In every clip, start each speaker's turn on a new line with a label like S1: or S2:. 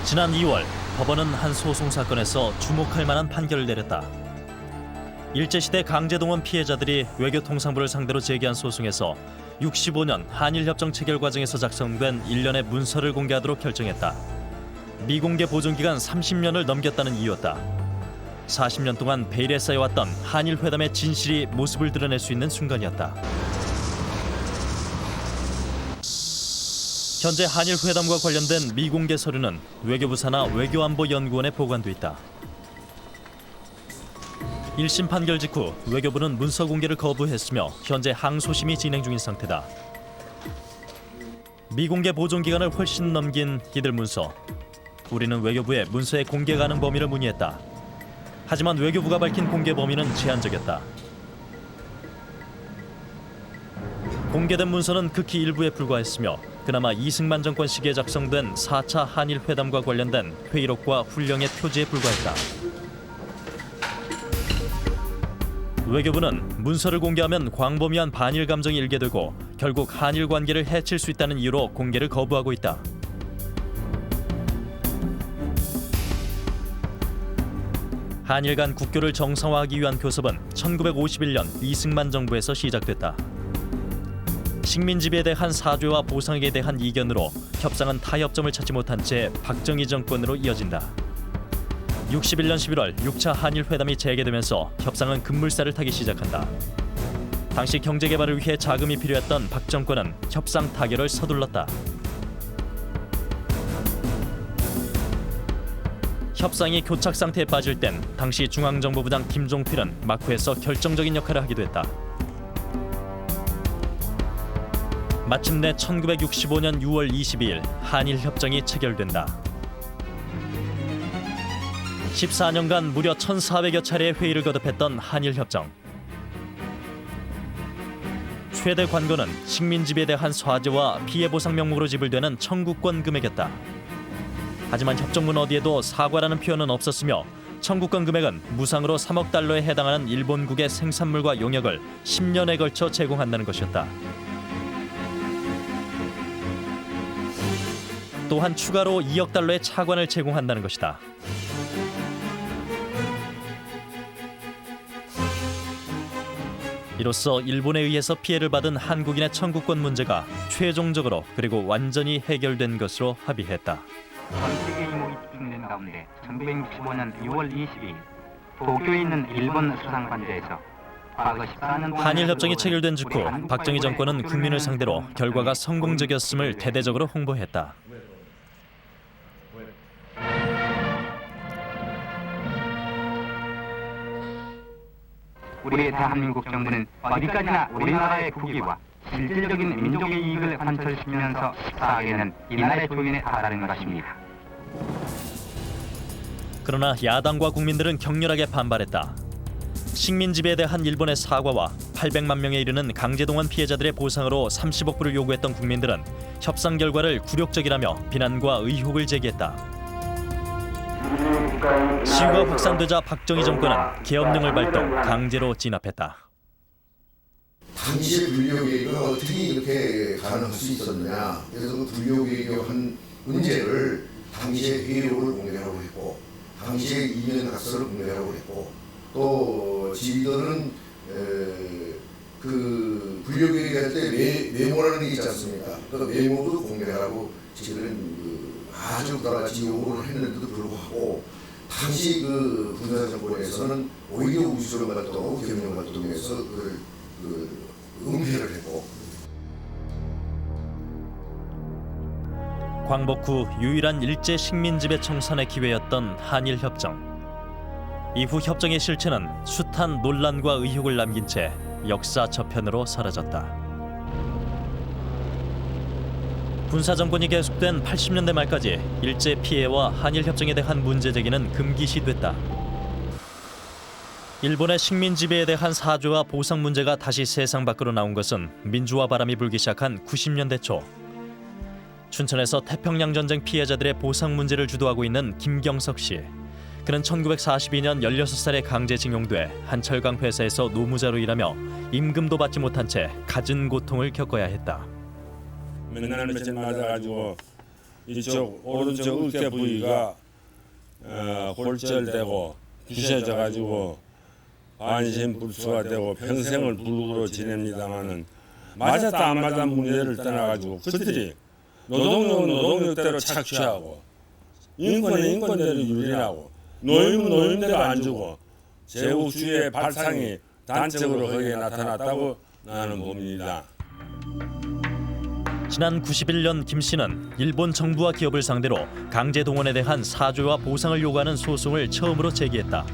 S1: 지난 2월 법원은 한 소송 사건에서 주목할 만한 판결을 내렸다. 일제시대 강제동원 피해자들이 외교통상부를 상대로 제기한 소송에서 65년 한일협정 체결 과정에서 작성된 일련의 문서를 공개하도록 결정했다. 미공개 보존기간 30년을 넘겼다는 이유였다. 40년 동안 베일에 쌓여왔던 한일 회담의 진실이 모습을 드러낼 수 있는 순간이었다. 현재 한일 회담과 관련된 미공개 서류는 외교부 산하 외교안보연구원에 보관돼 있다. 1심 판결 직후 외교부는 문서 공개를 거부했으며 현재 항소심이 진행 중인 상태다. 미공개 보존 기간을 훨씬 넘긴 이들 문서. 우리는 외교부에 문서의 공개 가능 범위를 문의했다. 하지만 외교부가 밝힌 공개 범위는 제한적이었다. 공개된 문서는 극히 일부에 불과했으며 그나마 이승만 정권 시기에 작성된 4차 한일 회담과 관련된 회의록과 훈령의 표지에 불과했다. 외교부는 문서를 공개하면 광범위한 반일 감정이 일게 되고 결국 한일 관계를 해칠 수 있다는 이유로 공개를 거부하고 있다. 한일 간 국교를 정상화하기 위한 교섭은 1951년 이승만 정부에서 시작됐다. 식민 지배에 대한 사죄와 보상에 대한 이견으로 협상은 타협점을 찾지 못한 채 박정희 정권으로 이어진다. 61년 11월 6차 한일 회담이 재개되면서 협상은 급물살을 타기 시작한다. 당시 경제 개발을 위해 자금이 필요했던 박 정권은 협상 타결을 서둘렀다. 협상이 교착 상태에 빠질 땐 당시 중앙정보부장 김종필은 막후에서 결정적인 역할을 하기도 했다. 마침내 1965년 6월 22일 한일 협정이 체결된다. 14년간 무려 1,400여 차례의 회의를 거듭했던 한일 협정. 최대 관건은 식민 지배에 대한 사죄와 피해 보상 명목으로 지불되는 청구권 금액이었다. 하지만 협정문 어디에도 사과라는 표현은 없었으며 청구권 금액은 무상으로 3억 달러에 해당하는 일본국의 생산물과 용역을 10년에 걸쳐 제공한다는 것이었다. 또한 추가로 2억 달러의 차관을 제공한다는 것이다. 이로써 일본에 의해서 피해를 받은 한국인의 청구권 문제가 최종적으로 그리고 완전히 해결된 것으로 합의했다.
S2: 전 세계 이목이 집중된 가운데 1965년 6월 22일 도쿄에 있는 일본 수상관제에서 과거 14년 동안
S1: 한일 협정이 체결된 직후 박정희 정권은 국민을 상대로 결과가 성공적이었음을 대대적으로 홍보했다.
S2: 우리의 대한민국 정부는 어디까지나 우리나라의 국위와 실질적인 민족의 이익을 관철시키면서 식사하게는 이날의 조인에 다다른 것입니다.
S1: 그러나 야당과 국민들은 격렬하게 반발했다. 식민 지배에 대한 일본의 사과와 800만 명에 이르는 강제동원 피해자들의 보상으로 30억 불을 요구했던 국민들은 협상 결과를 굴욕적이라며 비난과 의혹을 제기했다. 시위가 확산되자 박정희 정권은 계엄령을 발동, 강제로 진압했다.
S3: 당시의 불교계가 어떻게 이렇게 가능할 수 있었느냐. 그래서 그 불교계한 문제를 당시의 회의록을 공개하라고 했고, 당시의 이면 각서를 공개하라고 했고, 또 지휘들은 그 불교계획 할 때 메모라는 게 있지 않습니까? 그 메모도 공개하라고 지휘들은 아주 나같이 요구를 했는데도 불구하고 당시 그 군사 정권에서는 오히려 우수령 활동, 계엄령 활동에서 은폐를 했고.
S1: 광복 후 유일한 일제 식민 지배 청산의 기회였던 한일 협정. 이후 협정의 실체는 숱한 논란과 의혹을 남긴 채 역사 저편으로 사라졌다. 군사 정권이 계속된 80년대 말까지 일제 피해와 한일 협정에 대한 문제 제기는 금기시됐다. 일본의 식민 지배에 대한 사죄와 보상 문제가 다시 세상 밖으로 나온 것은 민주화 바람이 불기 시작한 90년대 초. 춘천에서 태평양 전쟁 피해자들의 보상 문제를 주도하고 있는 김경석 씨. 그는 1942년 16살에 강제징용돼 한철강 회사에서 노무자로 일하며 임금도 받지 못한 채 갖은 고통을 겪어야 했다.
S4: 맨날 며칠 맞아가지고 이쪽 오른쪽 어깨 부위가 골절되고 부셔져 가지고 반신불수가 되고 평생을 불구로 지냅니다마는 맞았다 안 맞았다 문제를 떠나가지고 그들이 노동력은 노동력대로 착취하고 인권은 인권대로 유린하고 노임은 노임대로 안 주고 제국주의의 발상이 단적으로 거기에 나타났다고 나는 봅니다.
S1: 지난 91년 김 씨는 일본 정부와 기업을 상대로 강제 동원에 대한 사죄와 보상을 요구하는 소송을 처음으로 제기했다.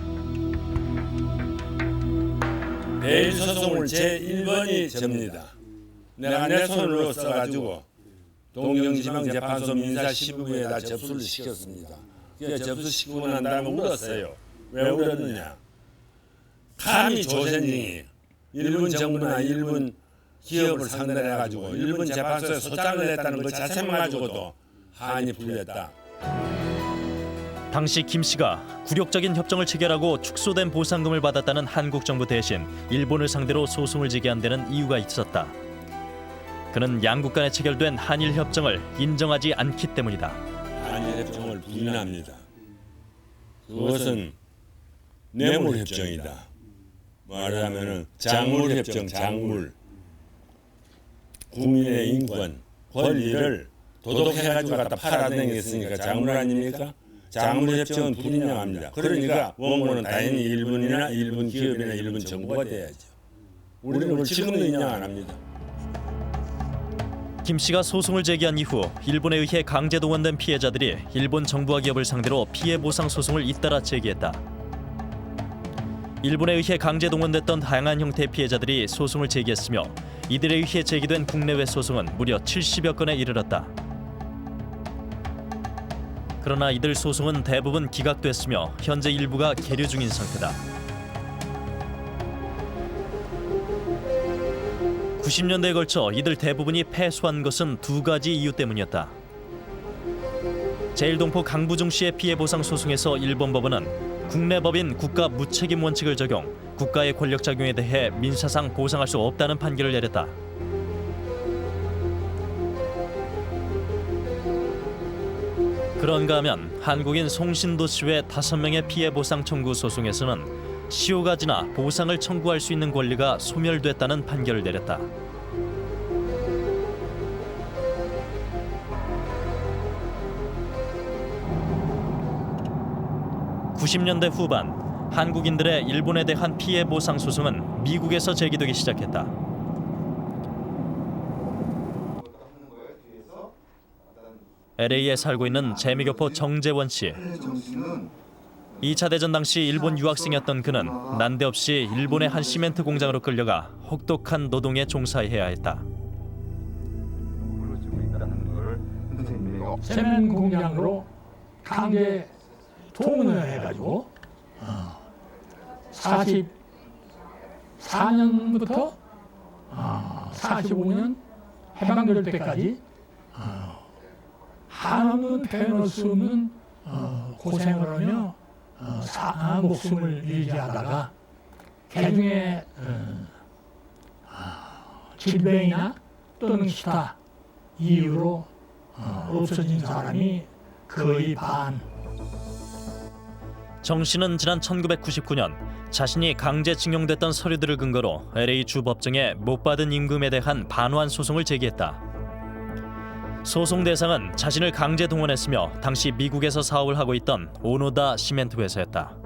S4: 대일 소송을 제1번이 접니다. 내가 내 손으로 써가지고 동경지방재판소 민사시부에다 접수를 시켰습니다. 그 접수시키고 난 다음에 울었어요. 왜 울었느냐? 감히 조선인이 일본 정부나 일본 기업을 상대로 해가지고 일본 재판소에 소장을 냈다는 것 자체만 가지고도 한이 풀렸다.
S1: 당시 김 씨가 굴욕적인 협정을 체결하고 축소된 보상금을 받았다는 한국 정부 대신 일본을 상대로 소송을 제기한 데는 이유가 있었다. 그는 양국 간에 체결된 한일 협정을 인정하지 않기 때문이다.
S4: 한일 협정을 부인합니다. 그것은 뇌물 협정이다. 말하자면은 작물 협정, 작물. 국민의 인권, 권리를 도덕해가지고 갖다 팔아다녔으니까 작물 아닙니까? 작물 협정은 불인정합니다. 그러니까 원고는 당연히 일본이나 일본 기업이나 일본 정부가 돼야죠. 우리는 그걸 지금도 인정 안 합니다.
S1: 김 씨가 소송을 제기한 이후 일본에 의해 강제 동원된 피해자들이 일본 정부와 기업을 상대로 피해 보상 소송을 잇따라 제기했다. 일본에 의해 강제 동원됐던 다양한 형태의 피해자들이 소송을 제기했으며 이들에 의해 제기된 국내외 소송은 무려 70여 건에 이르렀다. 그러나 이들 소송은 대부분 기각됐으며 현재 일부가 계류 중인 상태다. 90년대에 걸쳐 이들 대부분이 패소한 것은 두 가지 이유 때문이었다. 제1동포 강부중 씨의 피해 보상 소송에서 일본 법원은 국내 법인 국가 무책임 원칙을 적용, 국가의 권력 작용에 대해 민사상 보상할 수 없다는 판결을 내렸다. 그런가 하면 한국인 송신도 씨 외 5명의 피해 보상 청구 소송에서는 시효가 지나 보상을 청구할 수 있는 권리가 소멸됐다는 판결을 내렸다. (90년대) 후반 한국인들의 일본에 대한 피해 보상 소송은 미국에서 제기되기 시작했다. LA에 살고 있는 재미교포 정재원 씨. 2차 대전 당시 일본 유학생이었던 그는 난데없이 일본의 한 시멘트 공장으로 끌려가 혹독한 노동에 종사해야 했다.
S5: 세면 공장으로 강제 동원을 해가지고 44년부터 45년 해방될 때까지 한없는 표현할 수 없는 고생을 하며 목숨을 유지하다가 개중에 질병이나 또는 기타 이유로 없어진 사람이 거의 반.
S1: 정 씨는 지난 1999년 자신이 강제징용됐던 서류들을 근거로 LA 주 법정에 못 받은 임금에 대한 반환 소송을 제기했다. 소송 대상은 자신을 강제 동원했으며 당시 미국에서 사업을 하고 있던 오노다 시멘트 회사였다.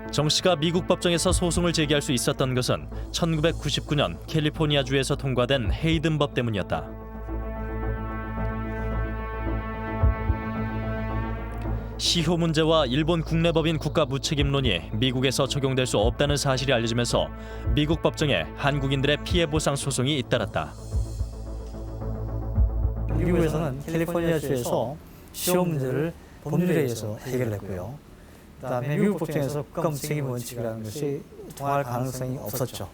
S1: 정 씨가 미국 법정에서 소송을 제기할 수 있었던 것은 1999년 캘리포니아주에서 통과된 헤이든법 때문이었다. 시효 문제와 일본 국내법인 국가무책임론이 미국에서 적용될 수 없다는 사실이 알려지면서 미국 법정에 한국인들의 피해 보상 소송이 잇따랐다.
S6: 미국에서는 캘리포니아주에서 시효 문제를 법률에 의해서 해결했고요. 그다음에 미국 법정에서 국가무책임 원칙이라는 것이 통할 가능성이 없었죠.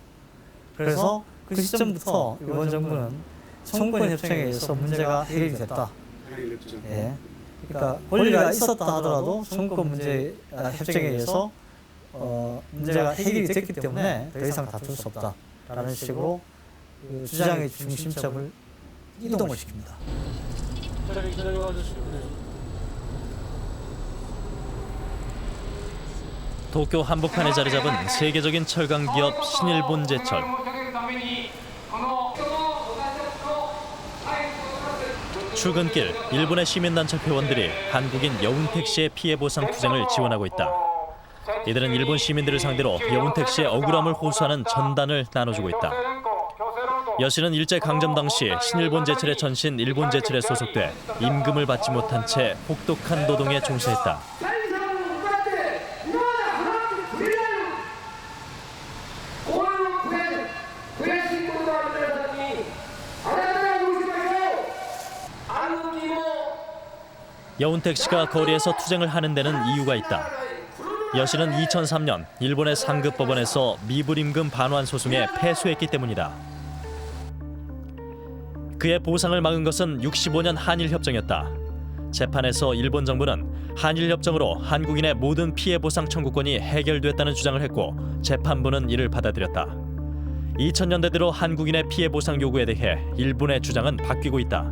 S6: 그래서 그 시점부터 일본 정부는 청구권 협정에 의해서 문제가 해결이 됐다. 예. 그러니까 권리가 있었다 하더라도 청구권 문제 협정에 의해서 문제가 해결이 됐기 때문에 더 이상 다툴 수 없다라는 식으로 그 주장의 중심점을 이동을 시킵니다.
S1: 도쿄 한복판에 자리 잡은 세계적인 철강 기업 신일본제철. 출근길 일본의 시민단체 회원들이 한국인 여운택 씨의 피해 보상 투쟁을 지원하고 있다. 이들은 일본 시민들을 상대로 여운택 씨의 억울함을 호소하는 전단을 나눠주고 있다. 여 씨는 일제강점 당시 신일본제철의 전신 일본제철에 소속돼 임금을 받지 못한 채 혹독한 노동에 종사했다. 여운택 씨가 거리에서 투쟁을 하는 데는 이유가 있다. 여 씨는 2003년 일본의 상급 법원에서 미불임금 반환 소송에 패소했기 때문이다. 그의 보상을 막은 것은 65년 한일협정이었다. 재판에서 일본 정부는 한일협정으로 한국인의 모든 피해 보상 청구권이 해결됐다는 주장을 했고 재판부는 이를 받아들였다. 2000년대 들어 한국인의 피해 보상 요구에 대해 일본의 주장은 바뀌고 있다.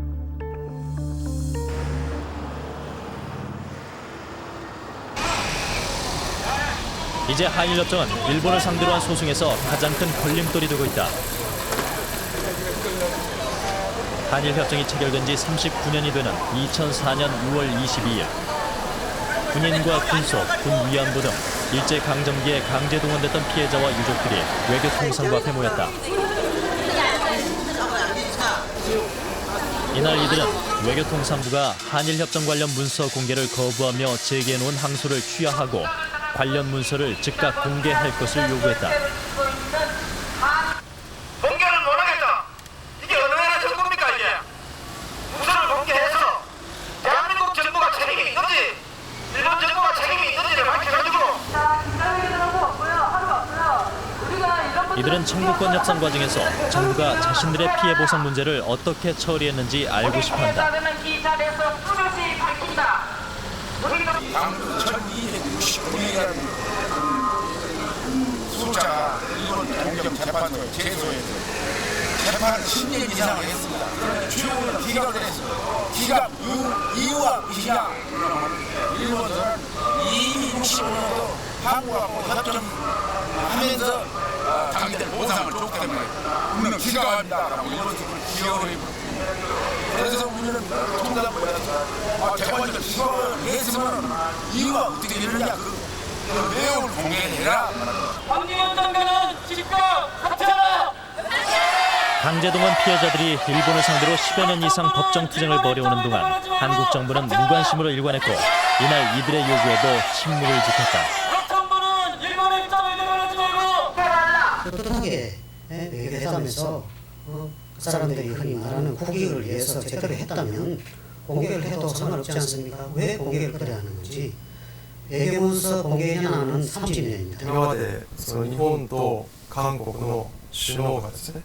S1: 이제 한일협정은 일본을 상대로 한 소송에서 가장 큰 걸림돌이 되고 있다. 한일협정이 체결된 지 39년이 되는 2004년 6월 22일 군인과 군속, 군위안부 등 일제강점기에 강제 동원됐던 피해자와 유족들이 외교통상부 앞에 모였다. 이날 이들은 외교통상부가 한일협정 관련 문서 공개를 거부하며 제기해놓은 항소를 취하하고 관련 문서를 즉각 공개할 것을 요구했다.
S7: 공개를 못하겠다. 이게 어느 나라 정부입니까 이게? 문서를 공개해서 대한민국 정부가 책임이 있는지 일본 정부가 책임이 있는지를 밝혀가지고.
S1: 이들은 청구권 협상 과정에서 정부가 자신들의 피해 보상 문제를 어떻게 처리했는지 알고 싶어한다.
S8: 1269년 숫자 일본 동경 재판소에 제소해서 재판을 10년 이상 했습니다. 최고는 기각을 했어. 기각 이유가 무엇이냐? 일본은 이미 65년도 한국하고 협정하면서 자기들 보상을 줬기 때문에 우리는 기각합니다라고 일본 측을 기각을 해버렸습니다. 그래서 우리는 통상부에서 대법원이 기각을 했으면 이유가 어떻게 되느냐 그 내용을 공개해라.
S7: 황기현 장관은 즉각 사퇴하라.
S1: 강제동원 피해자들이 일본을 상대로 10여 년 이상 법정 투쟁을 벌여오는 동안 한국 정부는 무관심으로 일관했고 이날 이들의 요구에도 침묵을 지켰다.
S7: 정부는 일본의 입장을 내려놓지 말고
S9: 떳떳하게 외교회담에서 그 사람들이 흔히 말하는 국익을 위해서 제대로 했다면 공개를 해도 상관없지 않습니까? 왜 공개를 그래야 하는 건지 외교문서 공개 현황은 30년입니다.
S10: 今までその日本と韓国の首脳がですね、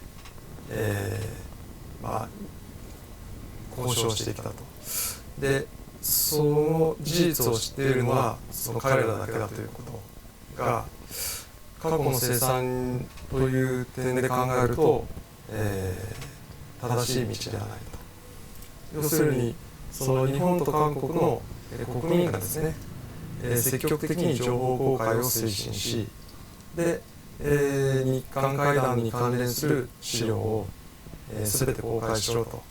S10: 交渉してきたと。で、その事実を知っているのはその彼らだけだということが過去の清算という点で考えると、正しい道ではないと。要するにその日本と韓国の国民がですね、積極的に情報公開を推進し、で、日韓会談に関連する資料を全て公開しろと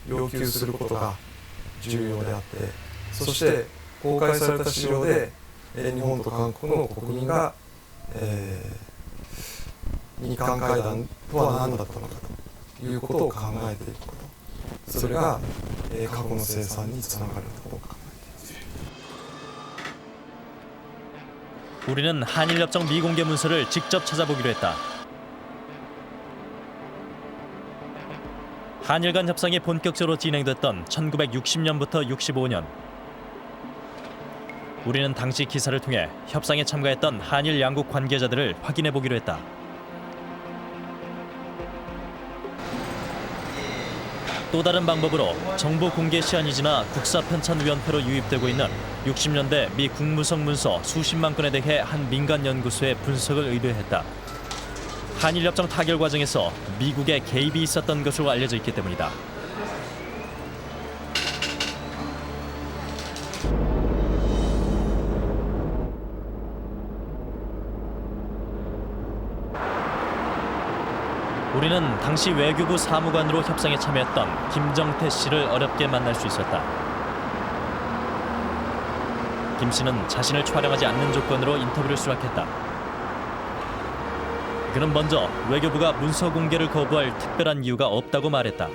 S10: 要求することが重要であって、そして公開された資料で日本と韓国の国民が日韓会談とは何だったのかということを考えていくこと、それが過去の清算につながると考えています。
S1: 우리는 한일협정 미공개 문서를 직접 찾아보기로 했다. 한일 간 협상이 본격적으로 진행됐던 1960년부터 65년. 우리는 당시 기사를 통해 협상에 참가했던 한일 양국 관계자들을 확인해 보기로 했다. 또 다른 방법으로 정보 공개 시한이 지나 국사편찬위원회로 유입되고 있는 60년대 미 국무성 문서 수십만 건에 대해 한 민간 연구소에 분석을 의뢰했다. 한일협정 타결 과정에서 미국의 개입이 있었던 것으로 알려져 있기 때문이다. 우리는 당시 외교부 사무관으로 협상에 참여했던 김정태 씨를 어렵게 만날 수 있었다. 김 씨는 자신을 촬영하지 않는 조건으로 인터뷰를 수락했다. 그는 먼저 외교부가 문서 공개를 거부할 특별한 이유가 없다고 말했다.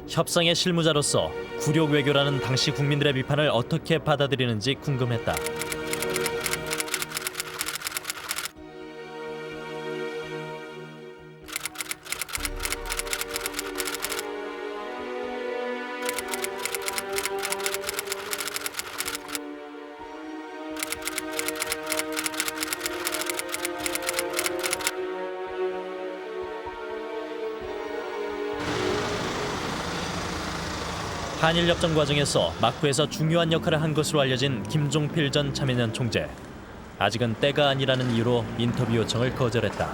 S1: 협상의 실무자로서 굴욕 외교라는 당시 국민들의 비판을 어떻게 받아들이는지 궁금했다. 한일협정 과정에서 막부에서 중요한 역할을 한 것으로 알려진 김종필 전 참여연 총재. 아직은 때가 아니라는 이유로 인터뷰 요청을 거절했다.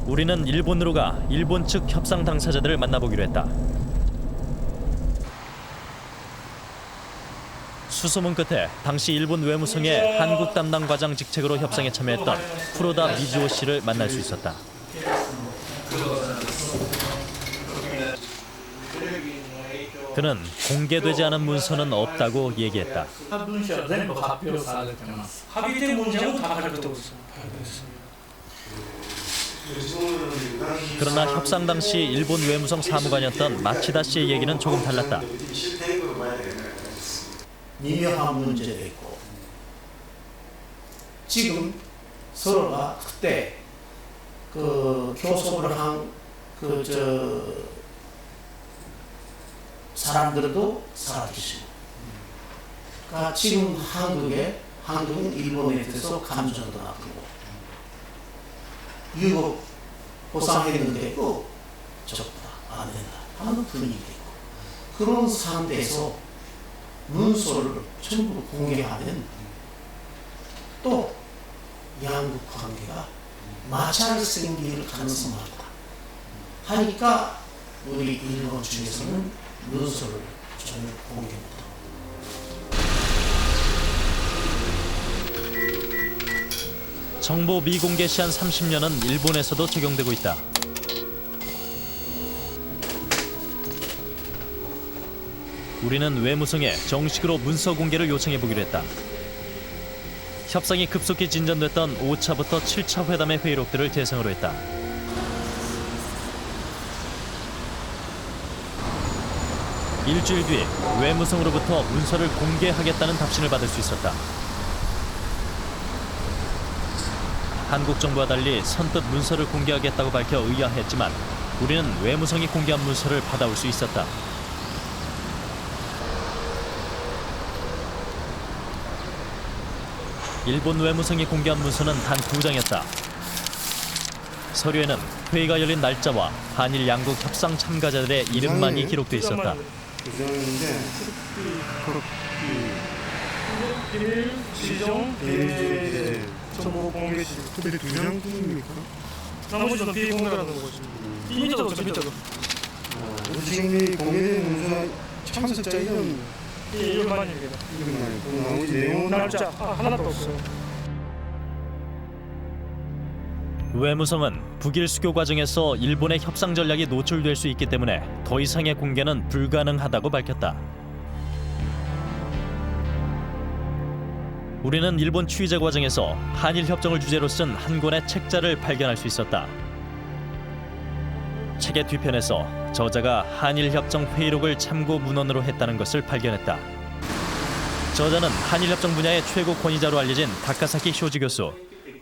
S1: 우리는 일본으로 가 일본 측 협상 당사자들을 만나보기로 했다. 수소문 끝에 당시 일본 외무성의 한국 담당 과장 직책으로 협상에 참여했던 쿠로다 미즈오 씨를 만날 수 있었다. 그는 공개되지 않은 문서는 없다고 얘기했다. 그러나 협상 당시 일본 외무성 사무관이었던 마치다 씨의 얘기는 조금 달랐다.
S11: 미묘한 문제도 있고 지금 서로가 그때 그 교섭을 한 사람들도 살아계시고, 그러니까 지금 한국은 일본에 대해서 감정도 나쁘고, 유럽 보상했는데 적다, 안 된다 하는 분위기도 있고, 그런 상태에서 문서를 전부 공개하면 또 양국 관계가 마찰 생길 가능성이 많다 하니까 우리 일본 중에서는 문서를 전혀 공개 못하고.
S1: 정보 미공개 시한 30년은 일본에서도 적용되고 있다. 우리는 외무성에 정식으로 문서 공개를 요청해보기로 했다. 협상이 급속히 진전됐던 5차부터 7차 회담의 회의록들을 대상으로 했다. 일주일 뒤 외무성으로부터 문서를 공개하겠다는 답신을 받을 수 있었다. 한국 정부와 달리 선뜻 문서를 공개하겠다고 밝혀 의아했지만 우리는 외무성이 공개한 문서를 받아올 수 있었다. 일본 외무성이 공개한 문서는 단 2장이었다. 서류에는 회의가 열린 날짜와 한일 양국 협상 참가자들의 이름만이 기록돼 있었다.
S12: 정보 공개지. 근데 2장뿐입니까? 나머지는 비공개라는 거지. 비밀자도 없죠, 비밀자도.
S13: 지금 이 공개된 문서 참석자 이름
S12: 이름만 얘기해요.
S13: 이름만. 나머지 내용은
S12: 날짜 하나도 없어요.
S1: 외무성은 북일 수교 과정에서 일본의 협상 전략이 노출될 수 있기 때문에 더 이상의 공개는 불가능하다고 밝혔다. 우리는 일본 취재 과정에서 한일 협정을 주제로 쓴 한 권의 책자를 발견할 수 있었다. 책의 뒤편에서 저자가 한일 협정 회의록을 참고 문헌으로 했다는 것을 발견했다. 저자는 한일 협정 분야의 최고 권위자로 알려진 다카사키 쇼지 교수.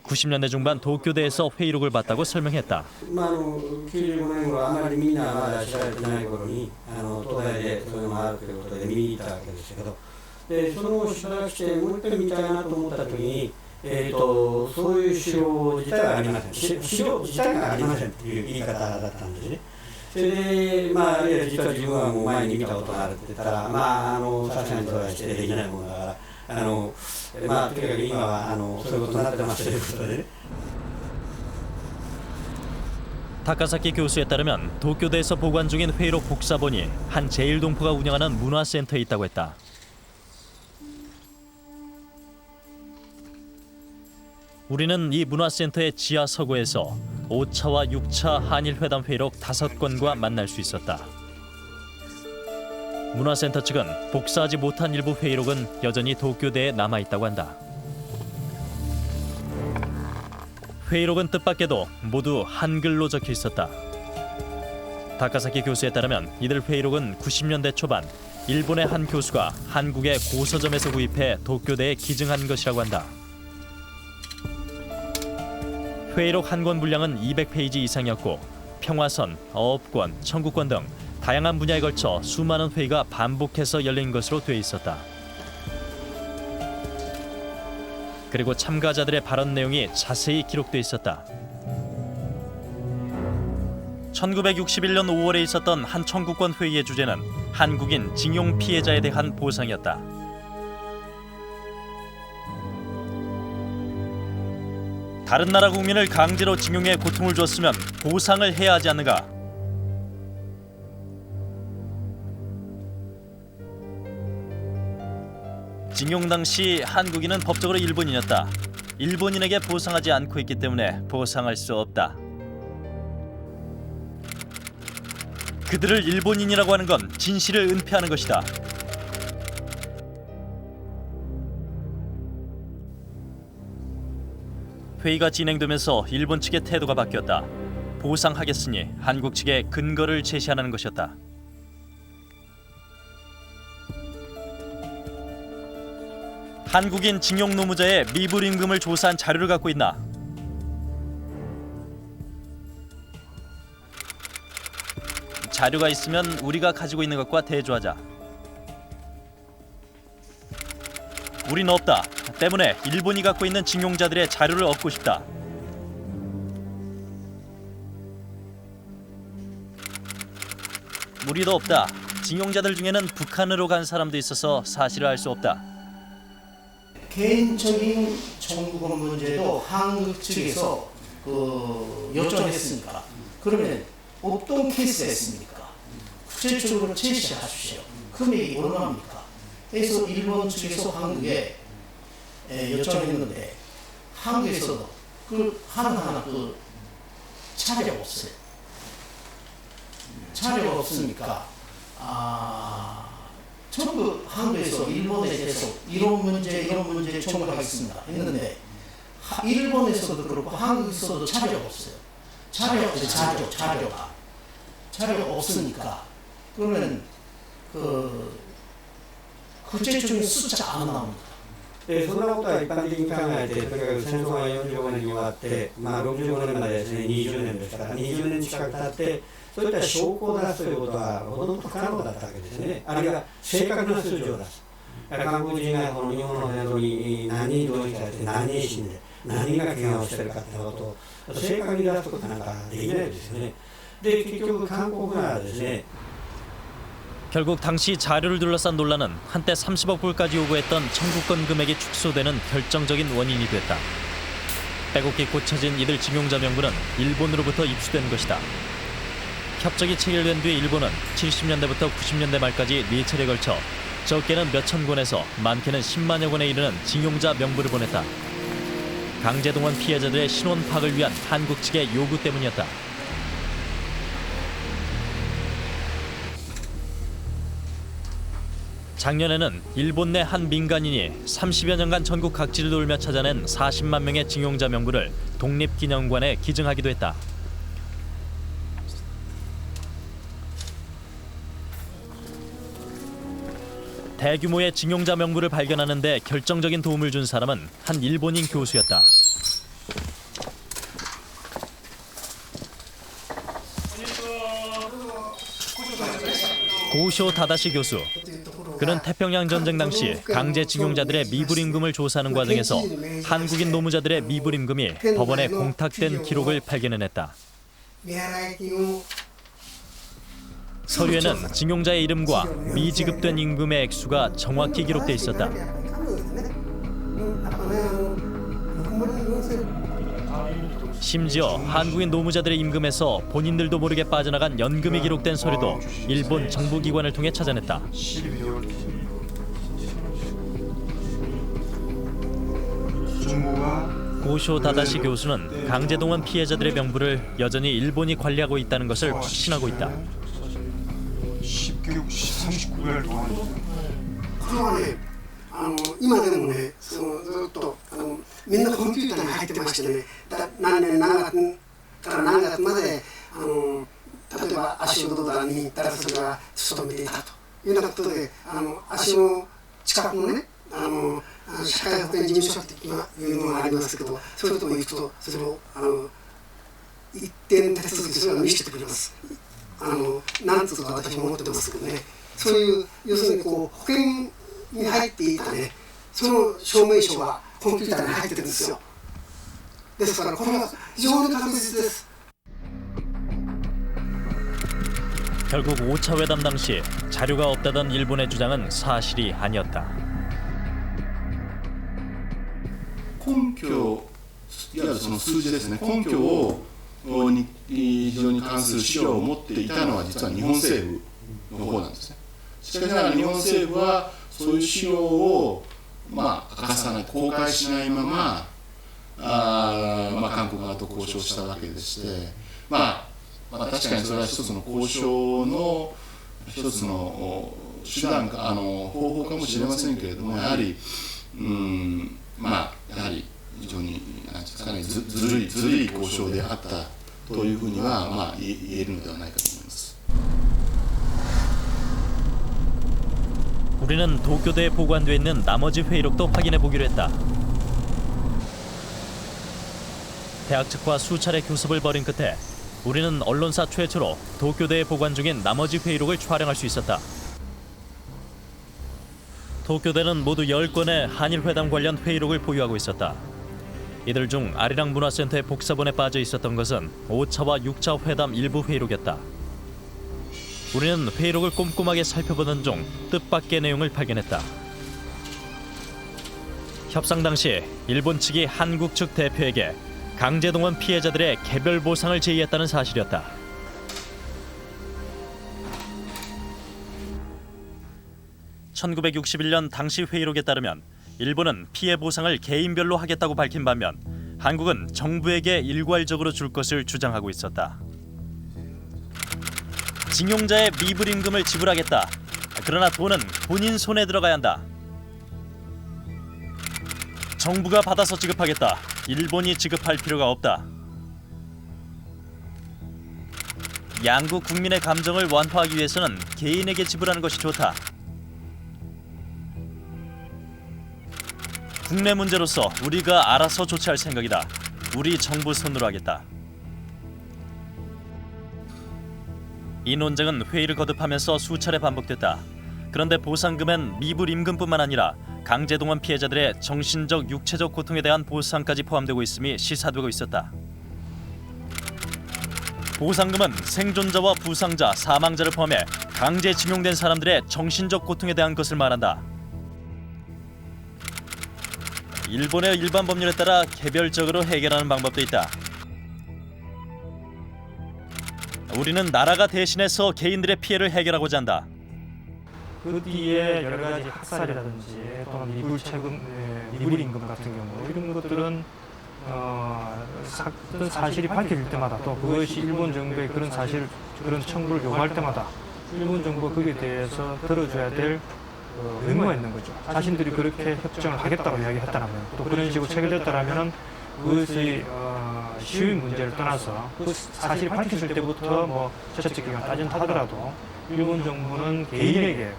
S1: 90년대 중반 도쿄대에서 회의록을 봤다고 설명했다.
S14: 95年頃あまりみんなまだ知られてない頃に東大でそういうのがあるということで見に行ったわけですけど、でそのしばらくしてもう一回見たいなと思った時に、そういう資料自体がありません。資料自体がありませんっていう言い方だったんですね。それで実は自分はもう前に見たことがあるって言ったらさすがにそれは否定できないものだからとにかく今はそういうことになってますということでね。
S1: 타카사키 교수에 따르면 도쿄대에서 보관 중인 회의록 복사본이 한 제일동포가 운영하는 문화센터에 있다고 했다. 우리는 이 문화센터의 지하 서고에서 5차와 6차 한일회담 회의록 5건과 만날 수 있었다. 문화센터 측은 복사하지 못한 일부 회의록은 여전히 도쿄대에 남아있다고 한다. 회의록은 뜻밖에도 모두 한글로 적혀 있었다. 타카사키 교수에 따르면 이들 회의록은 90년대 초반 일본의 한 교수가 한국의 고서점에서 구입해 도쿄대에 기증한 것이라고 한다. 회의록 한 권 분량은 200페이지 이상이었고 평화선, 어업권, 청구권 등 다양한 분야에 걸쳐 수많은 회의가 반복해서 열린 것으로 돼 있었다. 그리고 참가자들의 발언 내용이 자세히 기록돼 있었다. 1961년 5월에 있었던 한 청구권 회의의 주제는 한국인 징용 피해자에 대한 보상이었다. 다른 나라 국민을 강제로 징용해 고통을 줬으면 보상을 해야 하지 않는가? 징용 당시 한국인은 법적으로 일본인이었다. 일본인에게 보상하지 않고 있기 때문에 보상할 수 없다. 그들을 일본인이라고 하는 건 진실을 은폐하는 것이다. 회의가 진행되면서 일본 측의 태도가 바뀌었다. 보상하겠으니 한국 측에 근거를 제시하는 것이었다. 한국인 징용 노무자의 미불 임금을 조사한 자료를 갖고 있나? 자료가 있으면 우리가 가지고 있는 것과 대조하자. 우린 없다. 때문에 일본이 갖고 있는 징용자들의 자료를 얻고 싶다. 우리도 없다. 징용자들 중에는 북한으로 간 사람도 있어서 사실을 알 수 없다.
S11: 개인적인 청구권 문제도 한국 측에서 요청했으니까 그러면 어떤 케이스였습니까? 구체적으로 제시하십시오. 금액이 얼마입니까? 그래서 일본 측에서 한국에 요청했는데 한국에서도 하나하나 자료가 없어요. 자료가 없으니까 전부 한국에서 일본에 대해서 이런 문제 청구하겠습니다 했는데 일본에서도 그렇고 한국에서도 자료가 없어요. 자료가 없으니까 그러면 구체적인 숫자 안 나옵니다.
S14: そんなことは一般的に考えて、とにかく戦争が45年に終わって、65年までですね、20年ですから、20年近く経って、そういった証拠を出すということはほとんど不可能だったわけですね。あるいは正確な数字を出す。韓国人がこの日本の戦争に何人動員されて、何人死んで、何人が怪我をしているかということを正確に出すことなんかできないですよね。で、結局韓国がですね、
S1: 결국 당시 자료를 둘러싼 논란은 한때 30억 불까지 요구했던 청구권 금액이 축소되는 결정적인 원인이 됐다. 빼곡히 고쳐진 이들 징용자 명부는 일본으로부터 입수된 것이다. 협정이 체결된 뒤 일본은 70년대부터 90년대 말까지 4차례에 걸쳐 적게는 몇천 권에서 많게는 10만여 권에 이르는 징용자 명부를 보냈다. 강제동원 피해자들의 신원 파악을 위한 한국 측의 요구 때문이었다. 작년에는 일본 내 한 민간인이 30여 년간 전국 각지를 돌며 찾아낸 40만 명의 징용자 명부를 독립기념관에 기증하기도 했다. 대규모의 징용자 명부를 발견하는 데 결정적인 도움을 준 사람은 한 일본인 교수였다. 고쇼 다다시 교수. 그는 태평양 전쟁 당시 강제 징용자들의 미불임금을 조사하는 과정에서 한국인 노무자들의 미불임금이 법원에 공탁된 기록을 발견해냈다. 서류에는 징용자의 이름과 미지급된 임금의 액수가 정확히 기록돼 있었다. 심지어 한국인 노무자들의 임금에서 본인들도 모르게 빠져나간 연금이 기록된 서류도 일본 정부기관을 통해 찾아냈다. 고쇼 다다시 교수는 강제동원 피해자들의 명부를 여전히 일본이 관리하고 있다는 것을 확신하고 있다.
S13: 19、39ぐらいとか
S9: これはね、今でもね、ずっとみんなコンピューターに入ってましてね、何年何月から何月まで例えば足尾戸田に誰それが勤めていたというようなことで、足尾近くのね、社会保険事務所っていうのがありますけど、そういうところに行くとそれを一定の手続きそれを見せてくれます。なんつうか私も思ってますけどね、そういう要するにこう保険に入っていたね、その証明書がコンピューターに入ってるんですよ。ですからこれは非常に確実です。
S1: 결국 5차 회담 당시 자료가 없다던 일본의 주장은 사실이 아니었다.
S8: 根拠、いわゆるその数字ですね、根拠を非常に関する資料を持っていたのは実は日本政府の方なんですね。しかしながら日本政府はそういう資料を明かさない、公開しないまま韓国側と交渉したわけでして、確かにそれは一つの交渉の一つの手段か方法かもしれませんけれども、やはりやはり非常に何ですかね、ずるい交渉であったというふうには言えるのではないかと思います。
S1: 우리는 도쿄대에 보관돼 있는 나머지 회의록도 확인해 보기로 했다. 대학 측과 수차례 교섭을 벌인 끝에 우리는 언론사 최초로 도쿄대에 보관 중인 나머지 회의록을 촬영할 수 있었다. 도쿄대는 모두 10건의 한일 회담 관련 회의록을 보유하고 있었다. 이들 중 아리랑 문화센터의 복사본에 빠져 있었던 것은 5차와 6차 회담 일부 회의록이었다. 우리는 회의록을 꼼꼼하게 살펴보던 중 뜻밖의 내용을 발견했다. 협상 당시 일본 측이 한국 측 대표에게 강제동원 피해자들의 개별 보상을 제의했다는 사실이었다. (1961년) 당시 회의록에 따르면 일본은 피해 보상을 개인별로 하겠다고 밝힌 반면 한국은 정부에게 일괄적으로 줄 것을 주장하고 있었다. 징용자의 미불 임금을 지불하겠다. 그러나 돈은 본인 손에 들어가야 한다. 정부가 받아서 지급하겠다. 일본이 지급할 필요가 없다. 양국 국민의 감정을 완화하기 위해서는 개인에게 지불하는 것이 좋다. 국내 문제로서 우리가 알아서 조치할 생각이다. 우리 정부 손으로 하겠다. 이 논쟁은 회의를 거듭하면서 수차례 반복됐다. 그런데 보상금엔 미불 임금뿐만 아니라 강제동원 피해자들의 정신적, 육체적 고통에 대한 보상까지 포함되고 있음이 시사되고 있었다. 보상금은 생존자와 부상자, 사망자를 포함해 강제징용된 사람들의 정신적 고통에 대한 것을 말한다. 일본의 일반 법률에 따라 개별적으로 해결하는 방법도 있다. 우리는 나라가 대신해서 개인들의 피해를 해결하고자 한다.
S12: 그 뒤에 여러 가지 학살이라든지 또는 미불 임금 같은 경우 이런 것들은 어떤 사실이 밝혀질 때마다 또 그것이 일본 정부의 그런 사실, 그런 청구를 요구할 때마다 일본 정부가 거기에 대해서 들어줘야 될 의무가 있는 거죠. 자신들이 그렇게 협정을 하겠다고 이야기했다면 또 그런 식으로 체결됐다면 그것이 시효의 문제를 떠나서 그 사실이 밝혀질 때부터 뭐 제적 기간 따진다 하더라도 일본 정부는 개인에게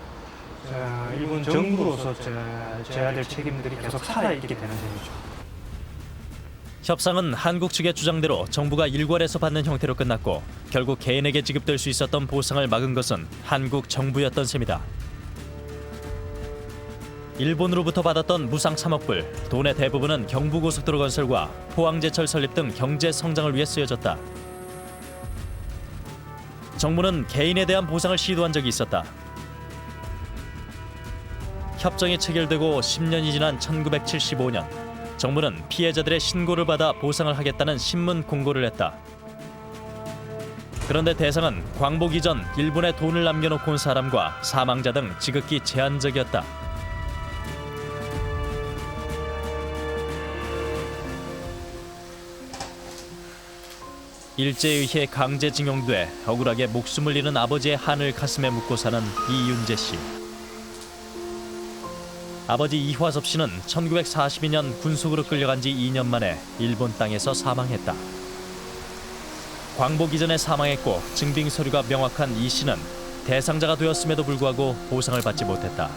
S12: 일본 정부로서 져야 될 책임들이 계속 살아있게 되는 셈이죠.
S1: 협상은 한국 측의 주장대로 정부가 일괄해서 받는 형태로 끝났고 결국 개인에게 지급될 수 있었던 보상을 막은 것은 한국 정부였던 셈이다. 일본으로부터 받았던 무상 3억 불, 돈의 대부분은 경부고속도로 건설과 포항제철 설립 등 경제 성장을 위해 쓰여졌다. 정부는 개인에 대한 보상을 시도한 적이 있었다. 협정이 체결되고 10년이 지난 1975년 정부는 피해자들의 신고를 받아 보상을 하겠다는 신문 공고를 했다. 그런데 대상은 광복 이전 일본에 돈을 남겨놓고 온 사람과 사망자 등 지극히 제한적이었다. 일제에 의해 강제징용돼 억울하게 목숨을 잃은 아버지의 한을 가슴에 묻고 사는 이윤재 씨. 아버지 이화섭 씨는 1942년 군속으로 끌려간 지 2년 만에 일본 땅에서 사망했다. 광복 이전에 사망했고 증빙 서류가 명확한 이 씨는 대상자가 되었음에도 불구하고 보상을 받지 못했다.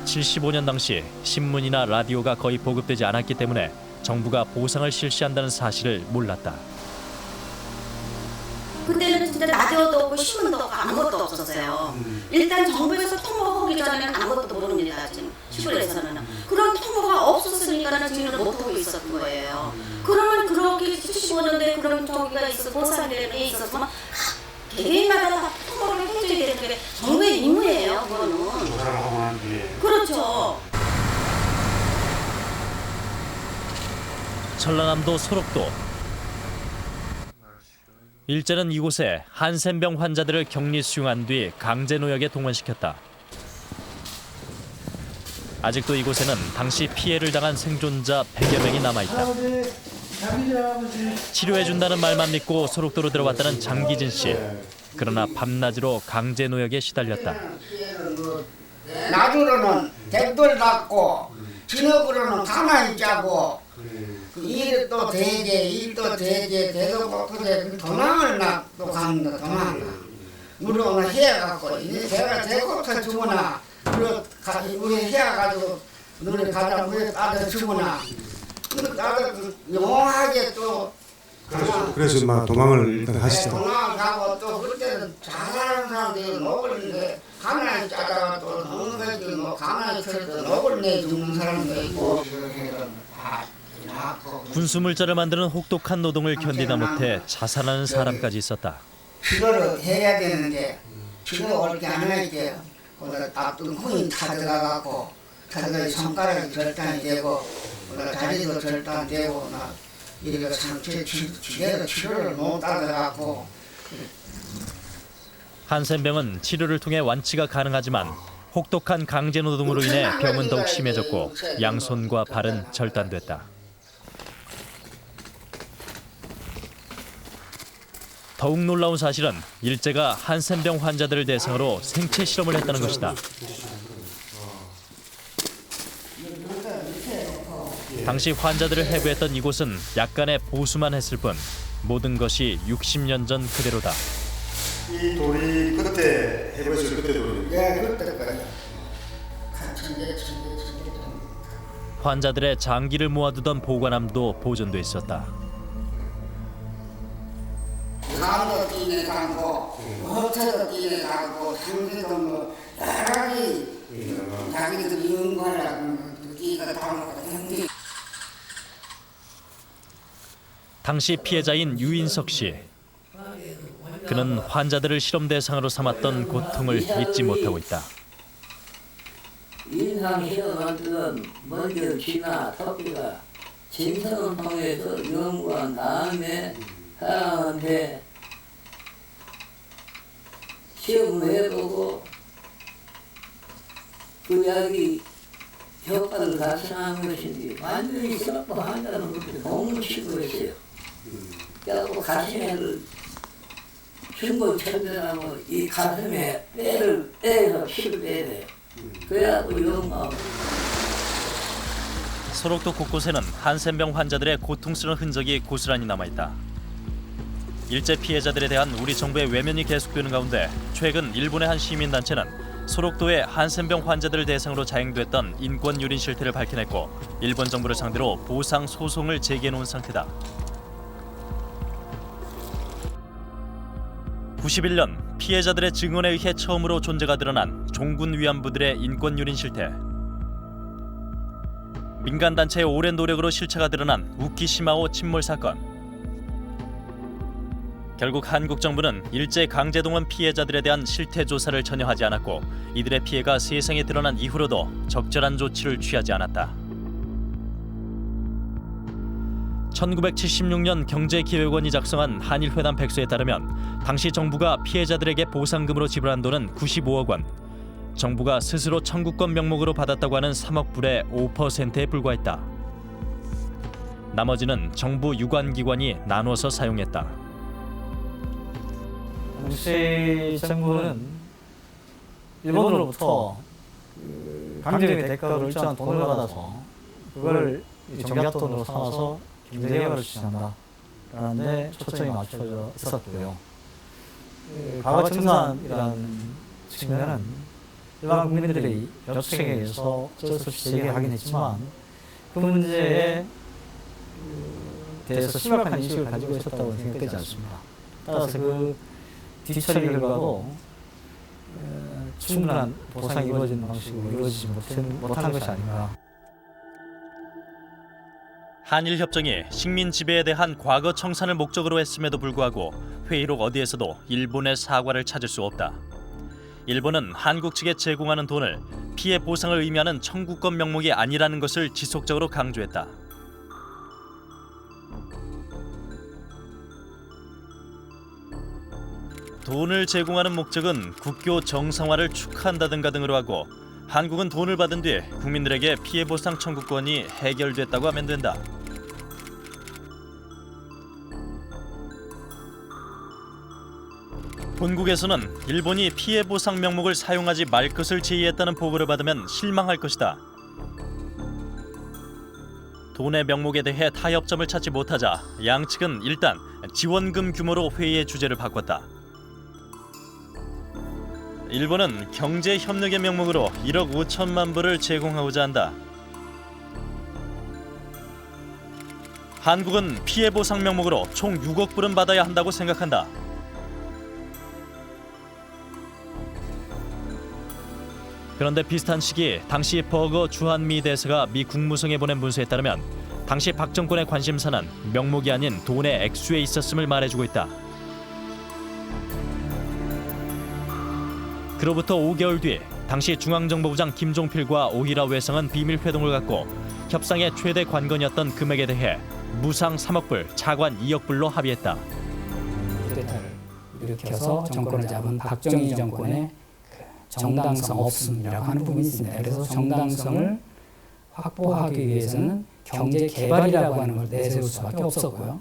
S1: 75년 당시 신문이나 라디오가 거의 보급되지 않았기 때문에 정부가 보상을 실시한다는 사실을 몰랐다.
S15: 그때는 진짜 라디오도 없고 신문도 없고 아무것도 없었어요. 일단 정부에서 통보하기 전에는 아무것도 모릅니다. 지금 시골에서는. 그런 통보가 없었으니까 지금 못하고 있었던 거예요. 그러면 그렇게 75년대 그런 저기가 있어 보상에 있어서 개개인마다 다 통보를 해줘야 되는 게 정부의 임무예요. 그거는. 그렇죠.
S1: 전라남도 소록도. 일제는 이곳에 한센병 환자들을 격리 수용한 뒤 강제노역에 동원시켰다. 아직도 이곳에는 당시 피해를 당한 생존자 100여 명이 남아있다. 치료해준다는 말만 믿고 소록도로 들어왔다는 장기진 씨. 그러나 밤낮으로 강제노역에 시달렸다.
S16: 낮으로는 댁돌 닦고 저녁으로는 가만히 자고 일도 대게 일도 대게 대도 못하게 도망을 또 갑니다. 도망을 물론 해갖고 제가 대고터 주거나 우리 해가지고 눈에 가다 물에 따져 주거나 나도 영하게 또
S13: 그래서 막 도망을 일단 하시죠.
S16: 도망을 가고 또 그때는 잘하는 사람들이 녹을 가만히 짜다가 또 먹는 거지 뭐 가만히 쳐도 녹을 내 죽는 사람도 있고
S1: 군수물자를 만드는 혹독한 노동을 견디다 못해 자살하는 사람까지 있었다.
S16: 치료를 해야 되는데 치료 옳게 안 할게요. 앞둔 혼이 타들어가고 타들어 손가락이 절단이 되고 다리도 절단되고 이렇게 상처에 제대로 치료를 못 받아갖고
S1: 한센병은 치료를 통해 완치가 가능하지만 혹독한 강제노동으로 인해 병은 더욱 심해졌고 양손과 발은 절단됐다. 더욱 놀라운 사실은 일제가 한센병 환자들을 대상으로 생체 실험을 했다는 것이다. 당시 환자들을 해부했던 이곳은 약간의 보수만 했을 뿐 모든 것이 60년 전 그대로다.
S13: 이 돌이 그때 해보실 그때 돌이?
S16: 네, 그때까지.
S1: 환자들의 장기를 모아두던 보관함도 보존돼 있었다.
S16: 강도 뛰네 가고 호텔도 뛰네 가고 상기도 뭐 여러 가지 자기들 연구하라고 뛰가 다니고
S1: 당시 피해자인 유인석 씨. 그는 환자들을 실험 대상으로 삼았던 고통을 잊지 못하고 있다.
S17: 인상 실험하던 먼저 쥐나 토끼가 진성을 통해서 연구한 다음에 사람한테 시험을 해보고 그 약이 효과를 나타나는 것인지 완전히 슬퍼한다는 것을 공부시키고 있어요. 그래서 가슴에를 중국 천전하고 이 가슴에 뼈를 떼서 피를 빼야 돼요. 그래야고 영감.
S1: 소록도 곳곳에는 한센병 환자들의 고통스러운 흔적이 고스란히 남아있다. 일제 피해자들에 대한 우리 정부의 외면이 계속되는 가운데 최근 일본의 한 시민단체는 소록도의 한센병 환자들을 대상으로 자행됐던 인권 유린 실태를 밝혀냈고 일본 정부를 상대로 보상 소송을 제기해놓은 상태다. 91년 피해자들의 증언에 의해 처음으로 존재가 드러난 종군 위안부들의 인권 유린 실태. 민간단체의 오랜 노력으로 실체가 드러난 우키시마오 침몰 사건. 결국 한국 정부는 일제 강제동원 피해자들에 대한 실태 조사를 전혀 하지 않았고 이들의 피해가 세상에 드러난 이후로도 적절한 조치를 취하지 않았다. 1976년 경제기획원이 작성한 한일회담 백서에 따르면 당시 정부가 피해자들에게 보상금으로 지불한 돈은 95억 원, 정부가 스스로 청구권 명목으로 받았다고 하는 3억 불의 5%에 불과했다. 나머지는 정부 유관기관이 나눠서 사용했다.
S6: 당시 정부는 일본으로부터 강제적인 대가로 일정한 돈을 받아서 그걸 정잣돈으로 삼아서 경제개발을 추진한다라는 데 초점이 맞춰져 있었고요. 과거 청산이라는 측면은 일반 국민들이 요청에 의해서 어쩔 수 없이 제기하긴 했지만 그 문제에 대해서 심각한 인식을 가지고 있었다고 생각되지 않습니다. 따라서 그 뒤처리 결과도 충분한 보상이 이루어지는 방식으로 이루어지지 못한 것이 아닌가.
S1: 한일 협정이 식민 지배에 대한 과거 청산을 목적으로 했음에도 불구하고 회의록 어디에서도 일본의 사과를 찾을 수 없다. 일본은 한국 측에 제공하는 돈을 피해 보상을 의미하는 청구권 명목이 아니라는 것을 지속적으로 강조했다. 돈을 제공하는 목적은 국교 정상화를 축하한다든가 등으로 하고 한국은 돈을 받은 뒤 국민들에게 피해 보상 청구권이 해결됐다고 하면 된다. 본국에서는 일본이 피해 보상 명목을 사용하지 말 것을 제의했다는 보고를 받으면 실망할 것이다. 돈의 명목에 대해 타협점을 찾지 못하자 양측은 일단 지원금 규모로 회의의 주제를 바꿨다. 일본은 경제협력의 명목으로 1억 5천만 불을 제공하고자 한다. 한국은 피해 보상 명목으로 총 6억 불은 받아야 한다고 생각한다. 그런데 비슷한 시기 당시 버거 주한미 대사가 미 국무성에 보낸 문서에 따르면 당시 박 정권의 관심사는 명목이 아닌 돈의 액수에 있었음을 말해주고 있다. 그로부터 5개월 뒤 당시 중앙정보부장 김종필과 오히라 외상은 비밀 회동을 갖고 협상의 최대 관건이었던 금액에 대해 무상 3억 불, 차관 2억 불로 합의했다.
S18: 쿠데타를 일으켜서 정권을 잡은 박정희 정권의 정당성 없음이라고 하는 부분이 있습니다. 그래서 정당성을 확보하기 위해서는 경제 개발이라고 하는 걸 내세울 수밖에 없었고요.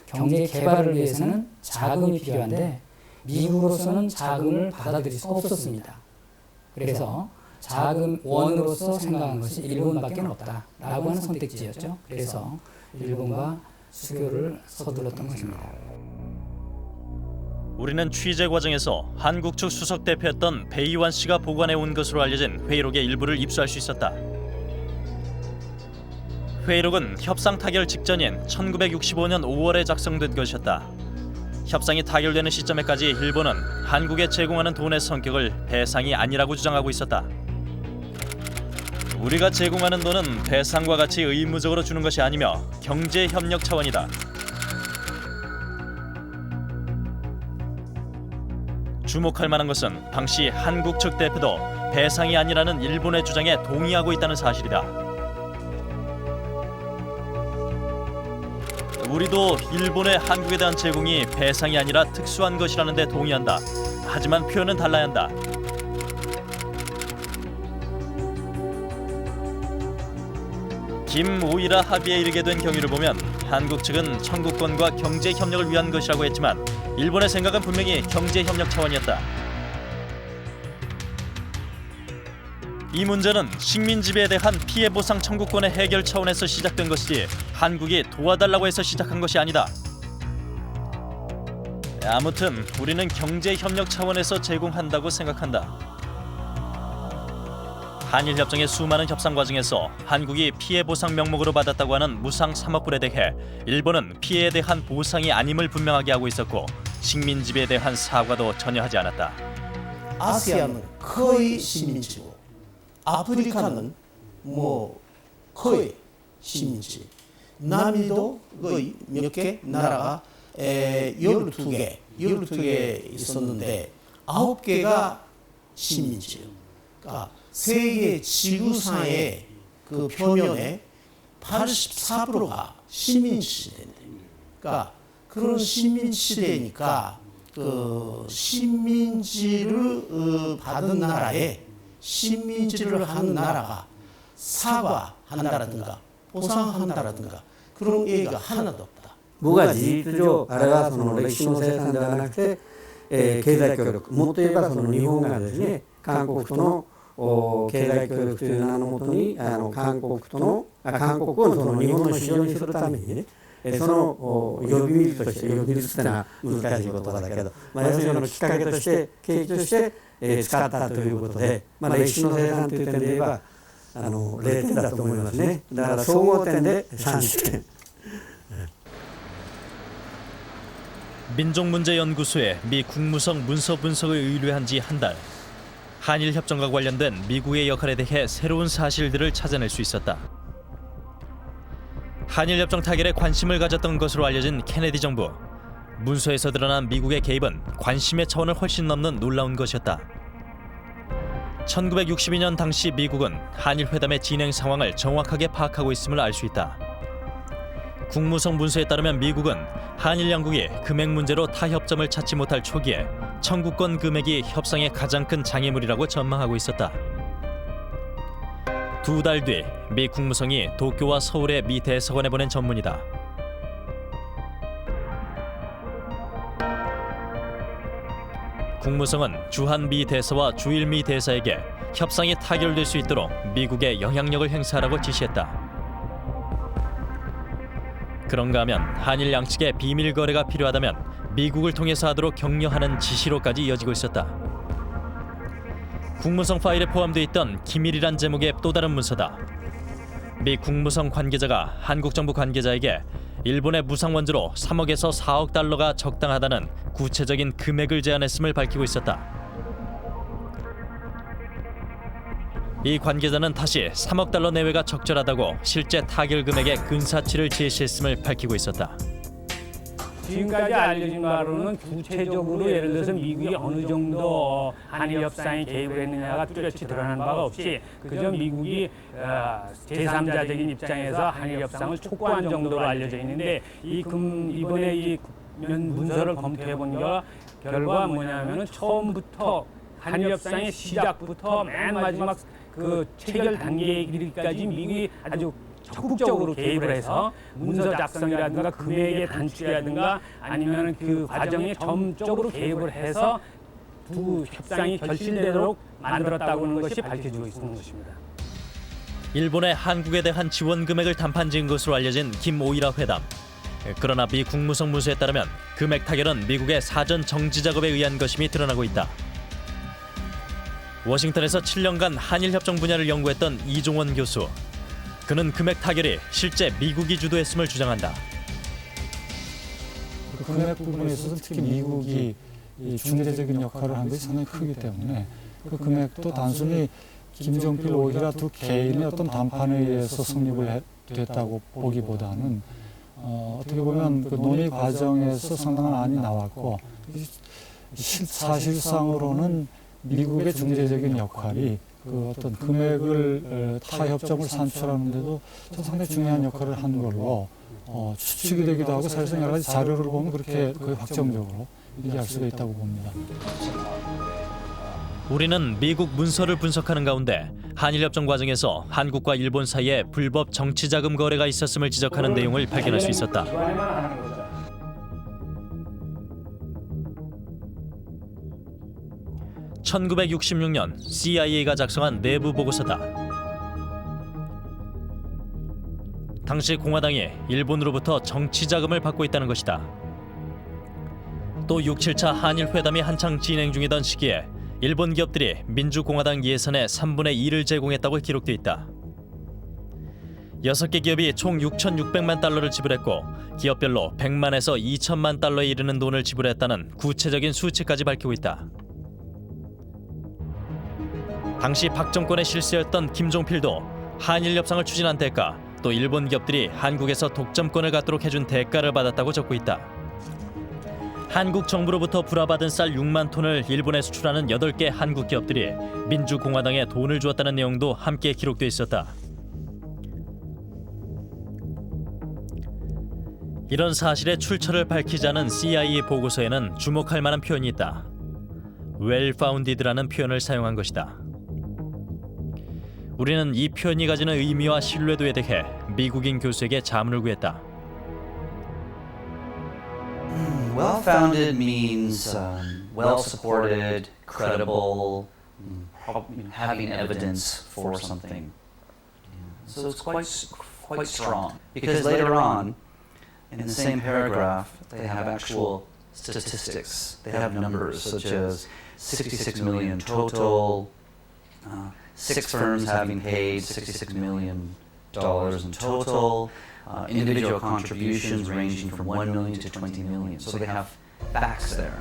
S18: 경제 개발을 위해서는 자금이 필요한데 미국으로서는 자금을 받아들일 수 없었습니다. 그래서 자금 원으로서 생각한 것이 일본밖에 없다라고 하는 선택지였죠. 그래서 일본과 수교를 서둘렀던 것입니다.
S1: 우리는 취재 과정에서 한국 측 수석 대표였던 배이완 씨가 보관해 온 것으로 알려진 회의록의 일부를 입수할 수 있었다. 회의록은 협상 타결 직전인 1965년 5월에 작성된 것이었다. 협상이 타결되는 시점에까지 일본은 한국에 제공하는 돈의 성격을 배상이 아니라고 주장하고 있었다. 우리가 제공하는 돈은 배상과 같이 의무적으로 주는 것이 아니며 경제협력 차원이다. 주목할 만한 것은 당시 한국 측 대표도 배상이 아니라는 일본의 주장에 동의하고 있다는 사실이다. 우리도 일본의 한국에 대한 제공이 배상이 아니라 특수한 것이라는 데 동의한다. 하지만 표현은 달라야 한다. 김오이라 합의에 이르게 된 경위를 보면 한국 측은 청구권과 경제협력을 위한 것이라고 했지만 일본의 생각은 분명히 경제협력 차원이었다. 이 문제는 식민 지배에 대한 피해 보상 청구권의 해결 차원에서 시작된 것이지 한국이 도와달라고 해서 시작한 것이 아니다. 아무튼 우리는 경제협력 차원에서 제공한다고 생각한다. 한일협정의 수많은 협상 과정에서 한국이 피해 보상 명목으로 받았다고 하는 무상 3억 불에 대해 일본은 피해에 대한 보상이 아님을 분명하게 하고 있었고 식민 지배에 대한 사과도 전혀 하지 않았다.
S11: 아세안은 거의 식민지고 아프리카는 거의 식민지. 남미도 몇 개 나라가 12개 있었는데 9개가 식민지예요. 그러니까 세계 지구상의 그 표면에 84%가 식민지대인데, 그러니까 그런 식민지대니까 그 식민지를 받은 나라에 식민지를 한 나라가 사과한다라든가 보상한다라든가 그런 얘기가 하나도 없다.
S14: 僕は事実上あれはその歴史の生産ではなくて、経済協力、もっと言えばその日本がですね、韓国との経済協力という名のもとに韓国をその日本の市場にするためにね、その呼び水として、呼び水ってのは難しい言葉だけど、要するにきっかけとして契機として使ったということで、歴史の生産という点で言えば0点だと思いますね。だから総合点で30点。
S1: 민족문제연구소에 미 국무성 문서 분석을 의뢰한 지 한 달. 한일 협정과 관련된 미국의 역할에 대해 새로운 사실들을 찾아낼 수 있었다. 한일 협정 타결에 관심을 가졌던 것으로 알려진 케네디 정부. 문서에서 드러난 미국의 개입은 관심의 차원을 훨씬 넘는 놀라운 것이었다. 1962년 당시 미국은 한일 회담의 진행 상황을 정확하게 파악하고 있음을 알 수 있다. 국무성 문서에 따르면 미국은 한일 양국이 금액 문제로 타협점을 찾지 못할 초기에 청구권 금액이 협상의 가장 큰 장애물이라고 전망하고 있었다. 2달 뒤 미 국무성이 도쿄와 서울의 미 대사관에 보낸 전문이다. 국무성은 주한 미 대사와 주일 미 대사에게 협상이 타결될 수 있도록 미국의 영향력을 행사하라고 지시했다. 그런가 하면 한일 양측의 비밀 거래가 필요하다면 미국을 통해서 하도록 격려하는 지시로까지 이어지고 있었다. 국무성 파일에 포함되어 있던 기밀이란 제목의 또 다른 문서다. 미 국무성 관계자가 한국 정부 관계자에게 일본의 무상 원조로 3억에서 4억 달러가 적당하다는 구체적인 금액을 제안했음을 밝히고 있었다. 이 관계자는 다시 3억 달러 내외가 적절하다고 실제 타결 금액의 근사치를 제시했음을 밝히고 있었다.
S12: 지금까지 알려진 바로는 구체적으로 예를 들어서 미국이 어느 정도 한일 협상에 개입을 했느냐가 뚜렷이 드러난 바가 없이 그저 미국이 제3자적인 입장에서 한일 협상을 촉구한 정도로 알려져 있는데 이번에 이 문서를 검토해 본 결과 뭐냐면은 처음부터 한일 협상의 시작부터 맨 마지막 그 체결 단계에 이르기까지 미국이 아주 적극적으로 개입을 해서 문서 작성이라든가 금액의 단축이라든가 아니면 그 과정에 점적으로 개입을 해서 두 협상이 결실되도록 만들었다고 하는 것이 밝혀지고 있는 것입니다.
S1: 일본의 한국에 대한 지원 금액을 담판 지은 것으로 알려진 김오이라 회담. 그러나 미 국무성 문서에 따르면 금액 타결은 미국의 사전 정지 작업에 의한 것임이 드러나고 있다. 워싱턴에서 7년간 한일 협정 분야를 연구했던 이종원 교수. 그는 금액 타결이 실제 미국이 주도했음을 주장한다.
S19: 그 금액 부분에 있어서 특히 미국이 중재적인 역할을 한 것이 상당히 크기 때문에 그 금액도 단순히 김정필, 오히려 두 개인의 어떤 담판에 의해서 성립을 됐다고 보기보다는 어떻게 보면 그 논의 과정에서 상당한 안이 나왔고 사실상으로는 미국의 중재적인 역할이 그 어떤 금액을 타협점을 산출하는데도 상당히 중요한 역할을 한 걸로 추측이 되기도 하고 사실상 여러 가지 자료를 보면 그렇게 거의 확정적으로 얘기할 수가 있다고 봅니다.
S1: 우리는 미국 문서를 분석하는 가운데 한일협정 과정에서 한국과 일본 사이에 불법 정치자금 거래가 있었음을 지적하는 내용을 발견할 수 있었다. 1966년 CIA가 작성한 내부 보고서다. 당시 공화당이 일본으로부터 정치 자금을 받고 있다는 것이다. 또 6.7차 한일 회담이 한창 진행 중이던 시기에 일본 기업들이 민주공화당 예산의 3분의 2를 제공했다고 기록돼 있다. 6개 기업이 총 6,600만 달러를 지불했고 기업별로 100만에서 2천만 달러에 이르는 돈을 지불했다는 구체적인 수치까지 밝히고 있다. 당시 박 정권의 실세였던 김종필도 한일 협상을 추진한 대가, 또 일본 기업들이 한국에서 독점권을 갖도록 해준 대가를 받았다고 적고 있다. 한국 정부로부터 불화받은 쌀 6만 톤을 일본에 수출하는 8개 한국 기업들이 민주공화당에 돈을 주었다는 내용도 함께 기록돼 있었다. 이런 사실의 출처를 밝히지 않은 CIA 보고서에는 주목할 만한 표현이 있다. Well-founded라는 표현을 사용한 것이다. 우리는 이 표현이 가지는 의미와 신뢰도에 대해 미국인 교수에게 자문을 구했다.
S20: Well-founded means well-supported, credible, having evidence for something. So it's quite strong. Because later on, in the same paragraph, they have actual statistics. They have numbers such as 66 million total, 6 firms having paid $66 million in total, individual contributions ranging from 1 million to 20 million. So they have facts there.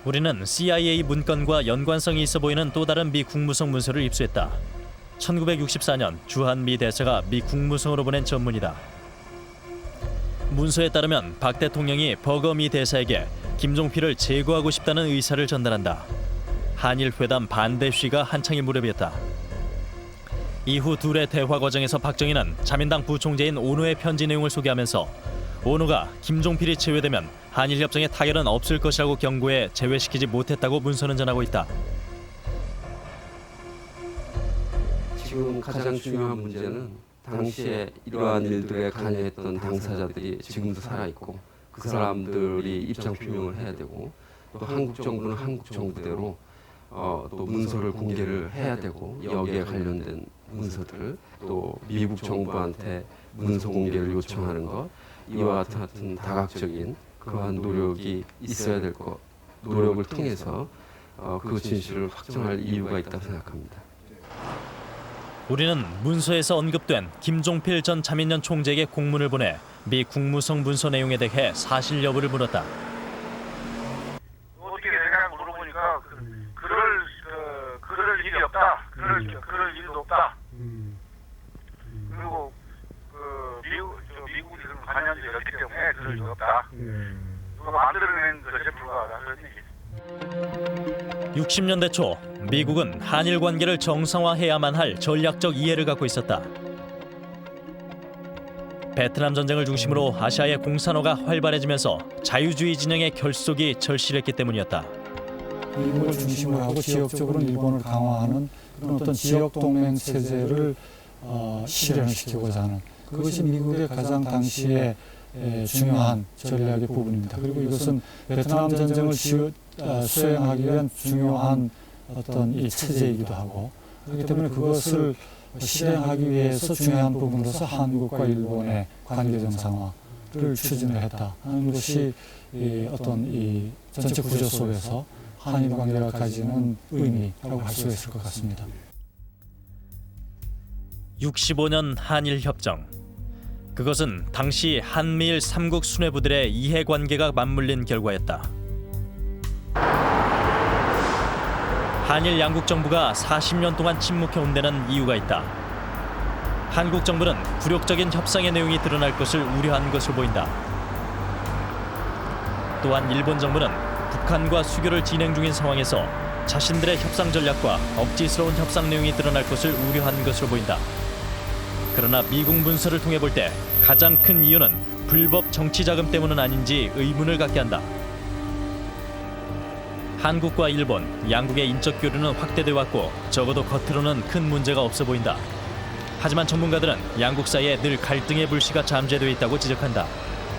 S1: 우리는 CIA 문건과 연관성이 있어 보이는 또 다른 미 국무성 문서를 입수했다. 1964년 주한 미 대사가 미 국무성으로 보낸 전문이다. 문서에 따르면 박 대통령이 버거 미 대사에게 김종필을 제거하고 싶다는 의사를 전달한다. 한일 회담 반대 시위가 한창의 무렵이었다. 이후 둘의 대화 과정에서 박정희는 자민당 부총재인 오노의 편지 내용을 소개하면서 오노가 김종필이 제외되면 한일 협정에 타결은 없을 것이라고 경고해 제외시키지 못했다고 문서는 전하고 있다.
S21: 지금 가장 중요한 문제는 당시에 이러한 일들에 관여했던 당사자들이 지금도 살아있고 그 사람들이 입장 표명을 해야 되고 또 한국 정부는 한국 정부대로 또 문서를 공개를 해야 되고 여기에 관련된 문서들 또 미국 정부한테 문서 공개를 요청하는 것 이와 같은 다각적인 그러한 노력이 있어야 될 것 노력을 통해서 그 진실을 확정할 이유가 있다고 생각합니다.
S1: 우리는 문서에서 언급된 김종필 전 자민련 총재에게 공문을 보내 미 국무성 문서 내용에 대해 사실 여부를 물었다.
S7: 어떻게 내가 물어보니까 그럴 일이 없다. 그럴 일도 없다. 그리고 미국이 그런 관여들이 없기 때문에 그럴 일도 없다. 누가 만들어낸 것에 불과하다. 그런 얘기.
S1: 60년대 초 미국은 한일 관계를 정상화해야만 할 전략적 이해를 갖고 있었다. 베트남 전쟁을 중심으로 아시아의 공산화가 활발해지면서 자유주의 진영의 결속이 절실했기 때문이었다.
S19: 미국을 중심으로 하고 지역적으로는 일본을 강화하는 그런 어떤 지역 동맹 체제를 실현시키고자 하는 그것이 미국의 가장 당시에 중요한 전략의 부분입니다. 그리고 이것은 베트남 전쟁을 수행하기 위한 중요한 어떤 이 체제이기도 하고 그렇기 때문에 그것을 실행하기 위해서 중요한 부분으로서 한국과 일본의 관계 정상화를 추진을 했다 하는 것이 어떤 이 전체 구조 속에서 한일 관계가 가지는 의미라고 할 수가 있을 것 같습니다.
S1: 65년 한일 협정. 그것은 당시 한미일 3국 수뇌부들의 이해관계가 맞물린 결과였다. 한일 양국 정부가 40년 동안 침묵해온 데는 이유가 있다. 한국 정부는 굴욕적인 협상의 내용이 드러날 것을 우려한 것으로 보인다. 또한 일본 정부는 북한과 수교를 진행 중인 상황에서 자신들의 협상 전략과 억지스러운 협상 내용이 드러날 것을 우려한 것으로 보인다. 그러나 미국 문서를 통해 볼 때 가장 큰 이유는 불법 정치 자금 때문은 아닌지 의문을 갖게 한다. 한국과 일본, 양국의 인적 교류는 확대돼 왔고 적어도 겉으로는 큰 문제가 없어 보인다. 하지만 전문가들은 양국 사이에 늘 갈등의 불씨가 잠재되어 있다고 지적한다.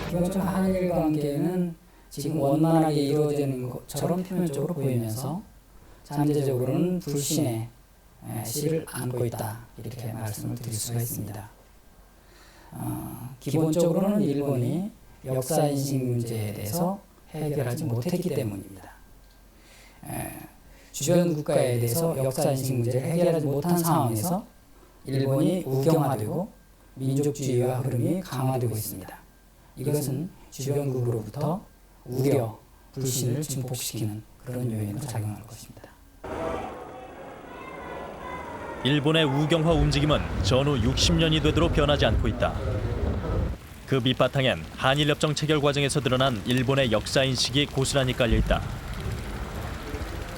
S18: 기본적으로 한일 관계는 지금 원만하게 이루어지는 것처럼 표면적으로 보이면서 잠재적으로는 불신의 씨를 안고 있다 이렇게 말씀을 드릴 수가 있습니다. 기본적으로는 일본이 역사인식 문제에 대해서 해결하지 못했기 때문입니다. 주변 국가에 대해서 역사인식 문제를 해결하지 못한 상황에서 일본이 우경화되고 민족주의와 흐름이 강화되고 있습니다. 이것은 주변국으로부터 우려, 불신을 증폭시키는 그런 요인으로 작용할 것입니다.
S1: 일본의 우경화 움직임은 전후 60년이 되도록 변하지 않고 있다. 그 밑바탕엔 한일협정 체결 과정에서 드러난 일본의 역사인식이 고스란히 깔려있다.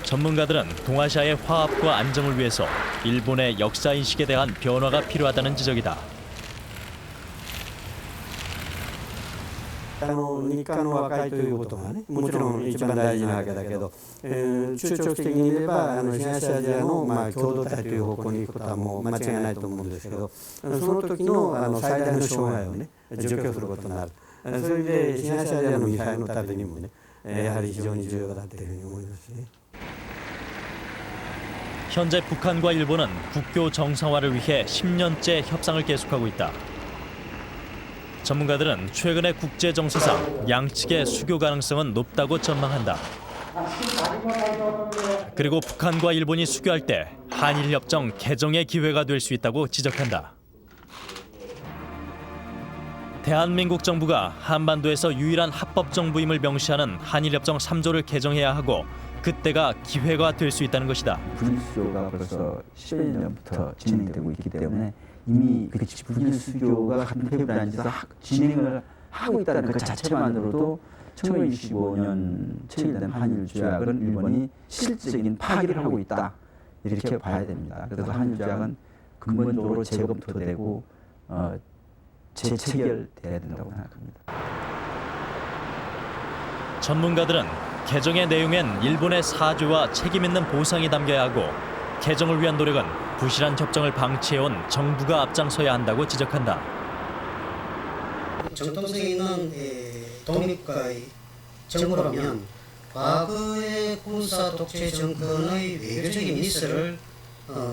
S1: 전문가들은 동아시아의 화합과 안정을 위해서 일본의 역사인식에 대한 변화가 필요하다는 지적이다.
S14: 日韓の和解ということがね、もちろん一番大事なわけだけど、中長期的に言えば東アジアの共同体という方向に行くことはもう間違いないと思うんですけど、その時の最大の障害をね除去することになる。それで東アジアの未来のためにもね、やはり非常に重要だというふうに思いますね。
S1: 현재 북한과 일본은 국교 정상화를 위해 10년째 협상을 계속하고 있다. 전문가들은 최근의 국제 정세상 양측의 수교 가능성은 높다고 전망한다. 그리고 북한과 일본이 수교할 때 한일 협정 개정의 기회가 될 수 있다고 지적한다. 대한민국 정부가 한반도에서 유일한 합법 정부임을 명시하는 한일 협정 3조를 개정해야 하고 그때가 기회가 될 수 있다는 것이다.
S2: 불일수교가 벌써 10여 년부터 진행되고 있기 때문에 이미 그 불일수교가 같은 테이블에 앉아서 진행을 하고 있다는 그 자체만으로도 1965년 체결된 한일 조약은 일본이 실질적인 파기를 하고 있다 이렇게 봐야 됩니다. 그래서 한일 조약은 근본적으로 재검토되고 재체결돼야 된다고 생각합니다.
S1: 전문가들은 개정의 내용엔 일본의 사죄와 책임 있는 보상이 담겨야 하고 개정을 위한 노력은 부실한 협정을 방치해온 정부가 앞장서야 한다고 지적한다.
S9: 정통성 있는 독립국가의 정부라면 과거의 군사 독재 정권의 외교적인 미스를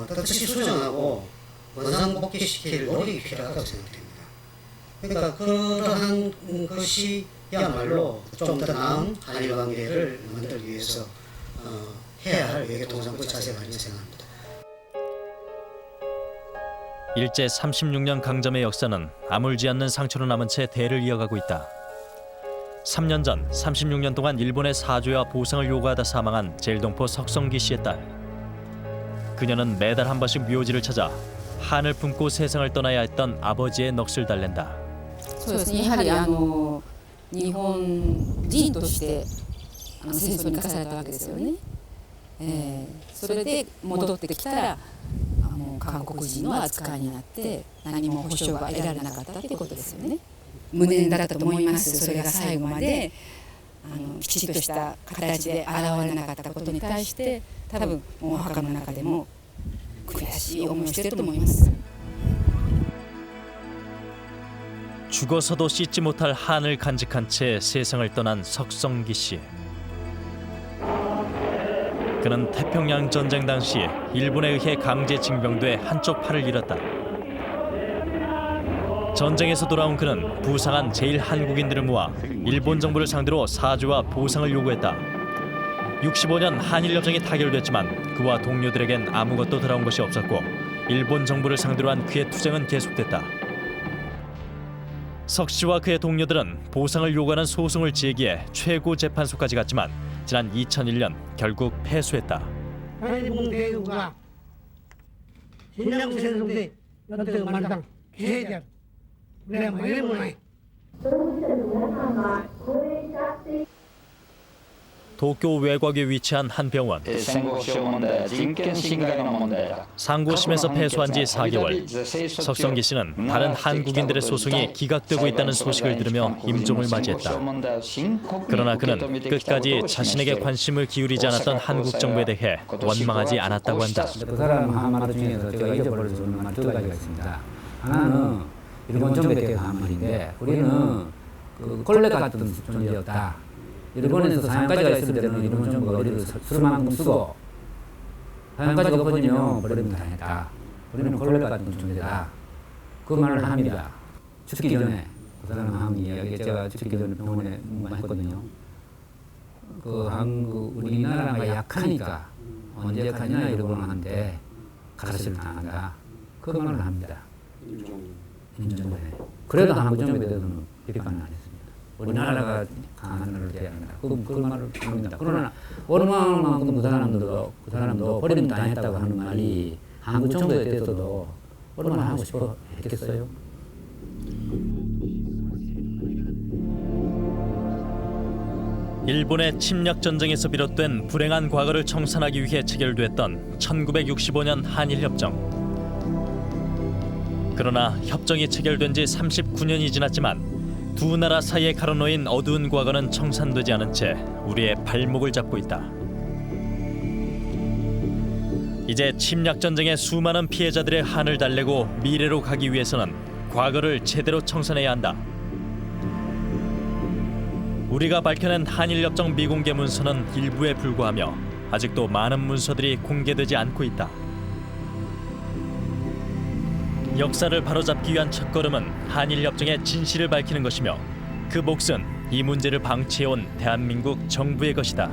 S9: 뜻이 수정하고 원상복귀시킬 노력이 필요하다고 생각됩니다. 그러니까 그러한 것이야말로 좀 더 나은 한일 관계를 만들기 위해서 해야 할 외교통상부 자세가 아니라 생각합니다.
S1: 일제 36년 강점의 역사는 아물지 않는 상처로 남은 채 대를 이어가고 있다. 3년 전 36년 동안 일본의 사죄와 보상을 요구하다 사망한 제일동포 석성기 씨의 딸. 그녀는 매달 한 번씩 묘지를 찾아 한을 품고 세상을 떠나야 했던 아버지의 넋을 달랜다.
S22: そうですね。やはり日本人として戦争に生かされたわけですよね。それで戻ってきたらもう韓国人の扱いになって何も保障が得られなかったということですよね。無念だったと思います。それが最後まできちっとした形で現れなかったことに対して多分お墓の中でも悔しい思いをしていると思います。
S1: 죽어서도 씻지 못할 한을 간직한 채 세상을 떠난 석성기 씨. 그는 태평양 전쟁 당시 일본에 의해 강제 징병돼 한쪽 팔을 잃었다. 전쟁에서 돌아온 그는 부상한 제1한국인들을 모아 일본 정부를 상대로 사죄와 보상을 요구했다. 65년 한일협정이 타결됐지만 그와 동료들에겐 아무것도 돌아온 것이 없었고 일본 정부를 상대로 한 그의 투쟁은 계속됐다. 석 씨와 그의 동료들은 보상을 요구하는 소송을 제기해 최고 재판소까지 갔지만 지난 2001년 결국 패소했다.
S23: 한일봉 대우가 진양戦争で 어떤 말당 기회자 우리가 말을 못해.
S1: 도쿄 외곽에 위치한 한 병원. 상고심에서 패소한 지 4개월. 석성기 씨는 다른 한국인들의 소송이 기각되고 있다는 소식을 들으며 임종을 맞이했다. 그러나 그는 끝까지 자신에게 관심을 기울이지 않았던 한국 정부에 대해 원망하지 않았다고 한다.
S18: 그 사람 한 말 중에서 제가 잊어버려서 그런 말 두 가지가 있습니다. 하나는 일본 정부에 대한 한 말인데 우리는 그 콜레 같은 존재였다. 일본에서 사형까지가 있을 때는 일본 정부가 우리를 쓸 만큼 쓰고 사형까지가 없어지면 버림을 당했다. 우리는 콜레 같은 존재다. 그 말을 합니다. 죽기 전에 그 사람 한 이야기 제가 죽기 전에 병원에 했거든요. 그 한국 우리나라가 약하니까 언제 약하냐 일본한테 가시를 당한다. 그 말을 합니다. 임종에. 그래도 한국 정부에 대해서는 비판을 안 했습니다. 우리나라가 강한 나라를 돼야 한다. 그 말을 합니다. 그러나 얼마만큼 그 사람도 버림 당했다고 하는 말이 한국 정부에 대해서도 얼마나 하고 싶어 했겠어요?
S1: 일본의 침략 전쟁에서 비롯된 불행한 과거를 청산하기 위해 체결됐던 1965년 한일 협정. 그러나 협정이 체결된 지 39년이 지났지만 두 나라 사이에 가로놓인 어두운 과거는 청산되지 않은 채 우리의 발목을 잡고 있다. 이제 침략 전쟁의 수많은 피해자들의 한을 달래고 미래로 가기 위해서는 과거를 제대로 청산해야 한다. 우리가 밝혀낸 한일협정 미공개 문서는 일부에 불과하며 아직도 많은 문서들이 공개되지 않고 있다. 역사를 바로잡기 위한 첫걸음은 한일협정의 진실을 밝히는 것이며 그 몫은 이 문제를 방치해온 대한민국 정부의 것이다.